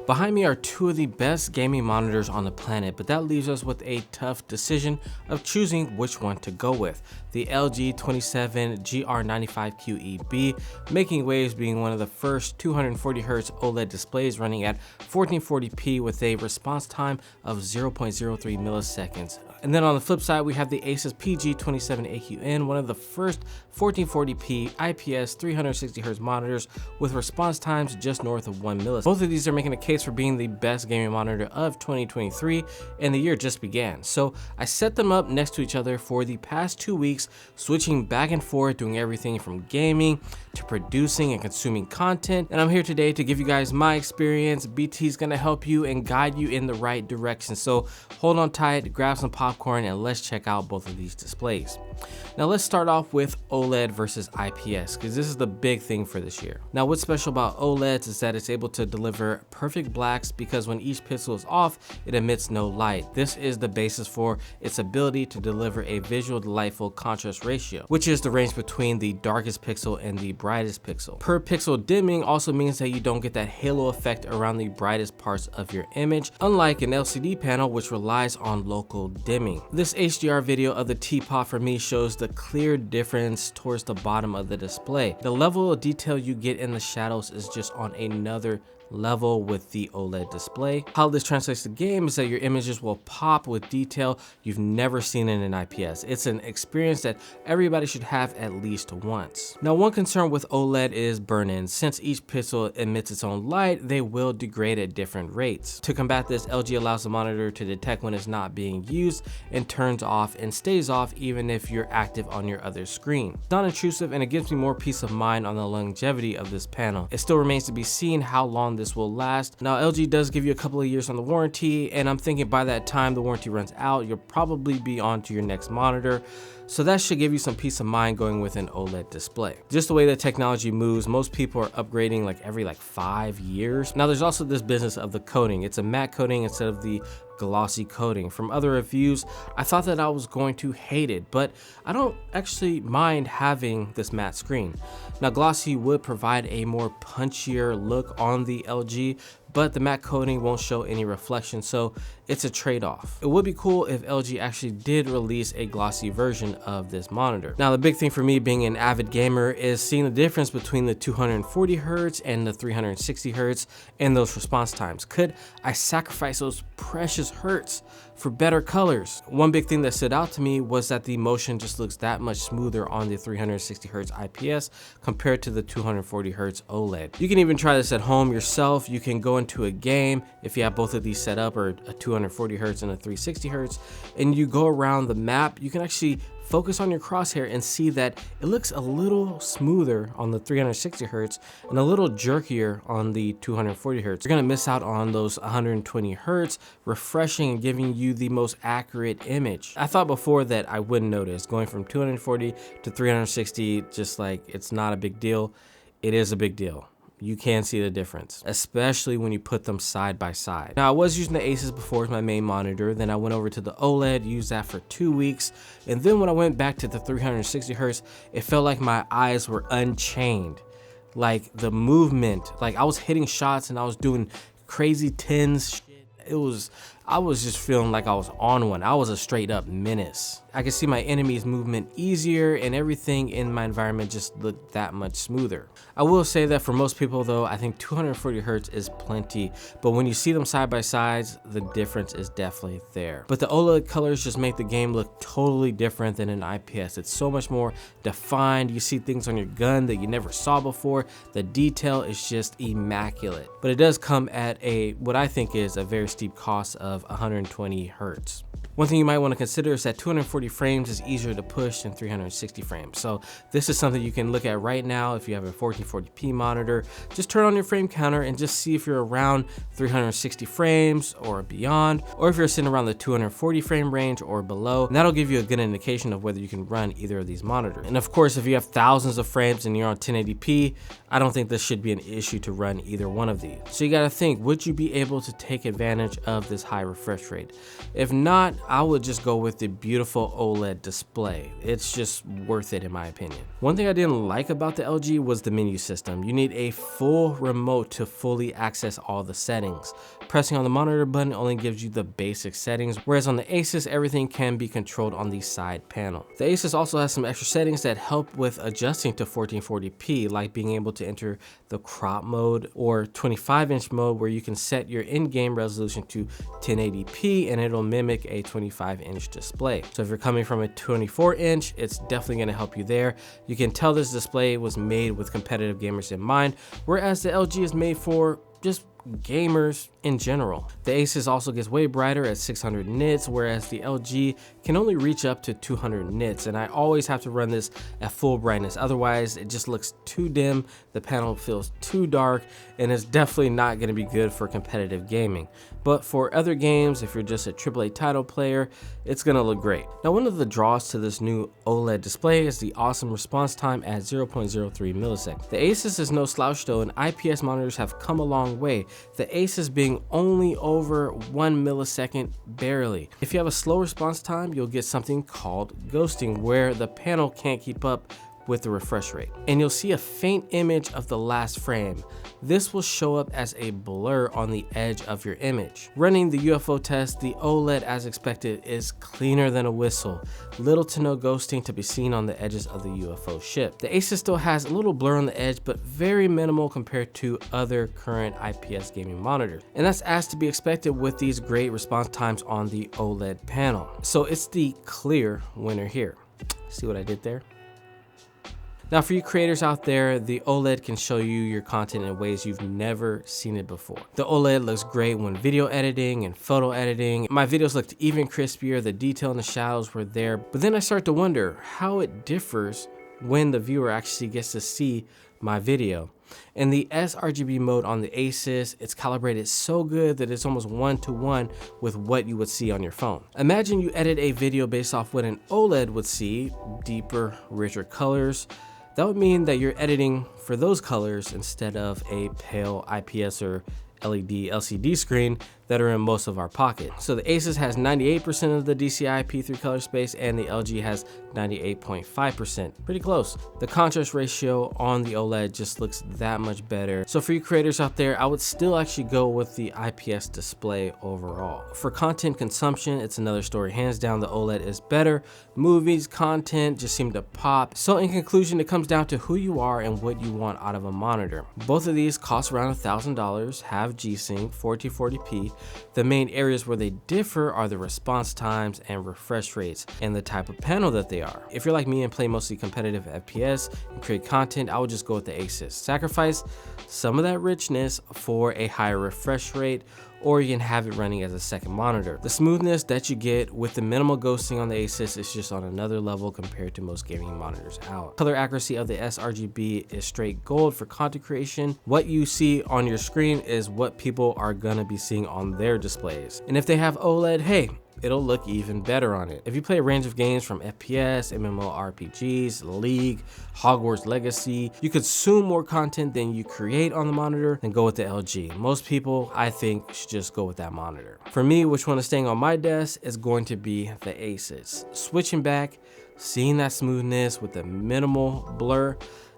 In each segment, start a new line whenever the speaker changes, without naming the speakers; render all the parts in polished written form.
Behind me are two of the best gaming monitors on the planet, but that leaves us with a tough decision of choosing which one to go with. The LG 27GR95QE-B, making waves being one of the first 240Hz OLED displays running at 1440p with a response time of 0.03 milliseconds. And then on the flip side, we have the Asus PG27AQN, one of the first 1440p IPS 360Hz monitors with response times just north of 1 millisecond. Both of these are making a case for being the best gaming monitor of 2023, and the year just began. So I set them up next to each other for the past 2 weeks, switching back and forth, doing everything from gaming to producing and consuming content. And I'm here today to give you guys my experience. BT's gonna help you and guide you in the right direction. So hold on tight, grab some popcorn, and let's check out both of these displays. Now let's start off with OLED versus IPS, because this is the big thing for this year. Now what's special about OLEDs is that it's able to deliver perfect blacks, because when each pixel is off, it emits no light. This is the basis for its ability to deliver a visual delightful contrast ratio, which is the range between the darkest pixel and the brightest pixel. Per pixel dimming also means that you don't get that halo effect around the brightest parts of your image, unlike an LCD panel which relies on local dimming. This HDR video of the teapot for me shows the clear difference towards the bottom of the display. The level of detail you get in the shadows is just on another level with the OLED display. How this translates to game is that your images will pop with detail you've never seen in an IPS. It's an experience that everybody should have at least once. Now, one concern with OLED is burn-in. Since each pixel emits its own light, they will degrade at different rates. To combat this, LG allows the monitor to detect when it's not being used and turns off and stays off even if you're active on your other screen. It's not intrusive, and it gives me more peace of mind on the longevity of this panel. It still remains to be seen how long this will last. Now, LG does give you a couple of years on the warranty, and I'm thinking by that time the warranty runs out, you'll probably be on to your next monitor. So that should give you some peace of mind going with an OLED display. Just the way that technology moves, most people are upgrading like every 5 years. Now there's also this business of the coating. It's a matte coating instead of the glossy coating. From other reviews, I thought that I was going to hate it, but I don't actually mind having this matte screen. Now glossy would provide a more punchier look on the LG, but the matte coating won't show any reflection, so it's a trade-off. It would be cool if LG actually did release a glossy version of this monitor. Now the big thing for me being an avid gamer is seeing the difference between the 240Hz and the 360Hz and those response times. Could I sacrifice those precious hertz for better colors? One big thing that stood out to me was that the motion just looks that much smoother on the 360Hz IPS compared to the 240Hz OLED. You can even try this at home yourself. You can go into a game if you have both of these set up, or a 240Hz and a 360Hz, and you go around the map. You can actually focus on your crosshair and see that it looks a little smoother on the 360Hz and a little jerkier on the 240Hz. You're gonna miss out on those 120Hz, refreshing and giving you the most accurate image. I thought before that I wouldn't notice. Going from 240 to 360, just like it's not a big deal. It is a big deal. You can see the difference, especially when you put them side by side. Now, I was using the Asus before as my main monitor, then I went over to the OLED, used that for 2 weeks, and then when I went back to the 360Hz, it felt like my eyes were unchained. Like the movement, like I was hitting shots and I was doing crazy tens shit. I was just feeling like I was on one. I was a straight up menace. I could see my enemy's movement easier, and everything in my environment just looked that much smoother. I will say that for most people though, I think 240Hz is plenty, but when you see them side by sides, the difference is definitely there. But the OLED colors just make the game look totally different than an IPS. It's so much more defined. You see things on your gun that you never saw before. The detail is just immaculate. But it does come at what I think is a very steep cost of 120 Hz. One thing you might want to consider is that 240 frames is easier to push than 360 frames. So this is something you can look at right now. If you have a 1440p monitor, just turn on your frame counter and just see if you're around 360 frames or beyond, or if you're sitting around the 240 frame range or below. And that'll give you a good indication of whether you can run either of these monitors. And of course, if you have thousands of frames and you're on 1080p, I don't think this should be an issue to run either one of these. So you got to think, would you be able to take advantage of this high refresh rate? If not, I would just go with the beautiful OLED display. It's just worth it in my opinion. One thing I didn't like about the LG was the menu system. You need a full remote to fully access all the settings. Pressing on the monitor button only gives you the basic settings, whereas on the Asus, everything can be controlled on the side panel. The Asus also has some extra settings that help with adjusting to 1440p, like being able to enter the crop mode or 25-inch mode, where you can set your in-game resolution to 1080p and it'll mimic a 25-inch display. So if you're coming from a 24-inch, it's definitely going to help you there. You can tell this display was made with competitive gamers in mind, whereas the LG is made for just gamers in general. The Asus also gets way brighter at 600 nits, whereas the LG can only reach up to 200 nits, and I always have to run this at full brightness, otherwise it just looks too dim, the panel feels too dark, and it's definitely not going to be good for competitive gaming. But for other games, if you're just a AAA title player, it's going to look great. Now, one of the draws to this new OLED display is the awesome response time at 0.03 milliseconds. The Asus is no slouch though, and IPS monitors have come a long way, the Asus being only over 1 millisecond barely. If you have a slow response time, you'll get something called ghosting, where the panel can't keep up with the refresh rate, and you'll see a faint image of the last frame. This will show up as a blur on the edge of your image. Running the UFO test, the OLED as expected is cleaner than a whistle. Little to no ghosting to be seen on the edges of the UFO ship. The Asus still has a little blur on the edge, but very minimal compared to other current IPS gaming monitors. And that's as to be expected with these great response times on the OLED panel. So it's the clear winner here. See what I did there? Now, for you creators out there, the OLED can show you your content in ways you've never seen it before. The OLED looks great when video editing and photo editing. My videos looked even crispier, the detail in the shadows were there, but then I start to wonder how it differs when the viewer actually gets to see my video. In the sRGB mode on the Asus, it's calibrated so good that it's almost 1-to-1 with what you would see on your phone. Imagine you edit a video based off what an OLED would see, deeper, richer colors. That would mean that you're editing for those colors instead of a pale IPS or LED LCD screen that are in most of our pockets. So the Asus has 98% of the DCI P3 color space and the LG has 98.5%. Pretty close. The contrast ratio on the OLED just looks that much better. So for you creators out there, I would still actually go with the IPS display overall. For content consumption, it's another story. Hands down, the OLED is better. Movies, content just seem to pop. So in conclusion, it comes down to who you are and what you want out of a monitor. Both of these cost around $1,000, have G-Sync, 1440p. The main areas where they differ are the response times and refresh rates and the type of panel that they are. If you're like me and play mostly competitive FPS and create content, I would just go with the Asus. Sacrifice some of that richness for a higher refresh rate, or you can have it running as a second monitor. The smoothness that you get with the minimal ghosting on the Asus is just on another level compared to most gaming monitors out. Color accuracy of the sRGB is straight gold for content creation. What you see on your screen is what people are gonna be seeing on their displays. And if they have OLED, hey, it'll look even better on it. If you play a range of games from FPS, MMORPGs, League, Hogwarts Legacy, you consume more content than you create on the monitor, then go with the LG. Most people, I think, should just go with that monitor. For me, which one is staying on my desk is going to be the Asus. Switching back, seeing that smoothness with the minimal blur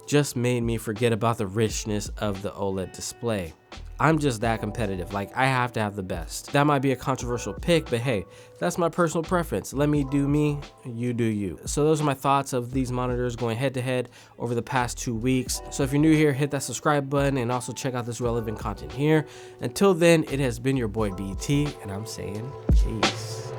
just made me forget about the richness of the OLED display. I'm just that competitive. Like, I have to have the best. That might be a controversial pick, but hey, that's my personal preference. Let me do me, you do you. So those are my thoughts of these monitors going head to head over the past 2 weeks. So if you're new here, hit that subscribe button and also check out this relevant content here. Until then, it has been your boy BT, and I'm saying peace.